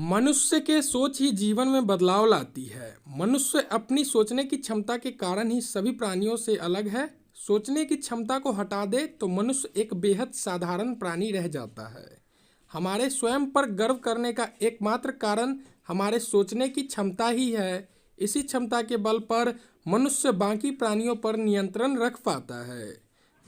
मनुष्य के सोच ही जीवन में बदलाव लाती है। मनुष्य अपनी सोचने की क्षमता के कारण ही सभी प्राणियों से अलग है। सोचने की क्षमता को हटा दे तो मनुष्य एक बेहद साधारण प्राणी रह जाता है। हमारे स्वयं पर गर्व करने का एकमात्र कारण हमारे सोचने की क्षमता ही है। इसी क्षमता के बल पर मनुष्य बाकी प्राणियों पर नियंत्रण रख पाता है।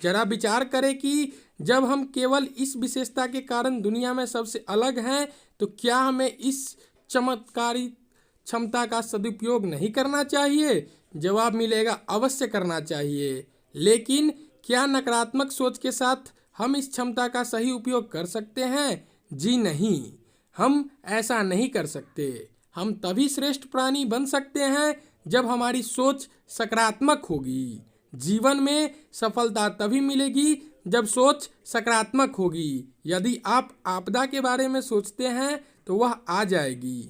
जरा विचार करें कि जब हम केवल इस विशेषता के कारण दुनिया में सबसे अलग हैं, तो क्या हमें इस चमत्कारी क्षमता का सदुपयोग नहीं करना चाहिए? जवाब मिलेगा, अवश्य करना चाहिए। लेकिन क्या नकारात्मक सोच के साथ हम इस क्षमता का सही उपयोग कर सकते हैं? जी नहीं, हम ऐसा नहीं कर सकते। हम तभी श्रेष्ठ प्राणी बन सकते हैं जब हमारी सोच सकारात्मक होगी। जीवन में सफलता तभी मिलेगी जब सोच सकारात्मक होगी। यदि आप आपदा के बारे में सोचते हैं तो वह आ जाएगी।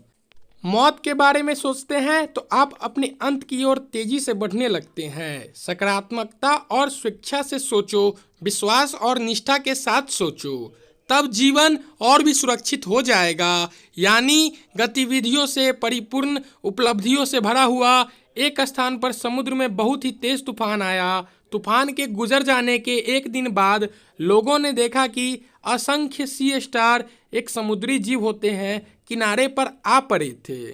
मौत के बारे में सोचते हैं तो आप अपने अंत की ओर तेजी से बढ़ने लगते हैं। सकारात्मकता और स्वेच्छा से सोचो, विश्वास और निष्ठा के साथ सोचो, तब जीवन और भी सुरक्षित हो जाएगा। यानी गतिविधियों से परिपूर्ण, उपलब्धियों से भरा हुआ। एक स्थान पर समुद्र में बहुत ही तेज तूफान आया। तूफान के गुजर जाने के एक दिन बाद लोगों ने देखा कि असंख्य सी स्टार, एक समुद्री जीव होते हैं, किनारे पर आ पड़े थे।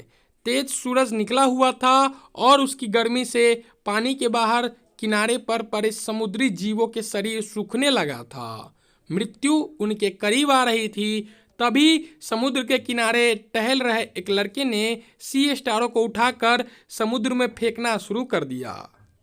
तेज सूरज निकला हुआ था और उसकी गर्मी से पानी के बाहर किनारे पर पड़े समुद्री जीवों के शरीर सूखने लगा था। मृत्यु उनके करीब आ रही थी। तभी समुद्र के किनारे टहल रहे एक लड़के ने सी स्टारों को उठाकर समुद्र में फेंकना शुरू कर दिया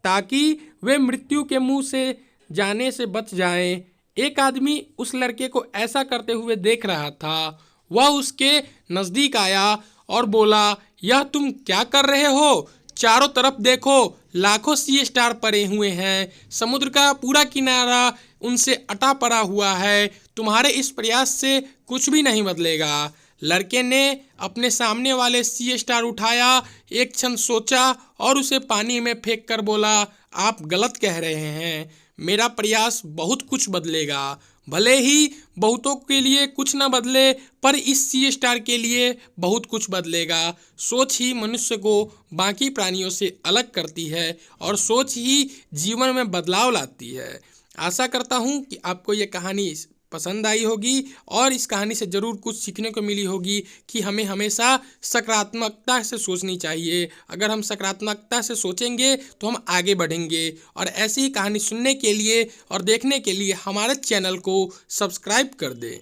ताकि वे मृत्यु के मुंह से जाने से बच जाएं। एक आदमी उस लड़के को ऐसा करते हुए देख रहा था। वह उसके नजदीक आया और बोला, यह तुम क्या कर रहे हो? चारों तरफ देखो, लाखों सी स्टार पड़े हुए हैं। समुद्र का पूरा किनारा उनसे अटा पड़ा हुआ है। तुम्हारे इस प्रयास से कुछ भी नहीं बदलेगा। लड़के ने अपने सामने वाले सी स्टार उठाया, एक क्षण सोचा और उसे पानी में फेंक कर बोला, आप गलत कह रहे हैं। मेरा प्रयास बहुत कुछ बदलेगा। भले ही बहुतों के लिए कुछ न बदले, पर इस सी स्टार के लिए बहुत कुछ बदलेगा। सोच ही मनुष्य को बाकी प्राणियों से अलग करती है और सोच ही जीवन में बदलाव लाती है। आशा करता हूँ कि आपको ये कहानी पसंद आई होगी और इस कहानी से ज़रूर कुछ सीखने को मिली होगी कि हमें हमेशा सकारात्मकता से सोचनी चाहिए। अगर हम सकारात्मकता से सोचेंगे तो हम आगे बढ़ेंगे। और ऐसी ही कहानी सुनने के लिए और देखने के लिए हमारे चैनल को सब्सक्राइब कर दें।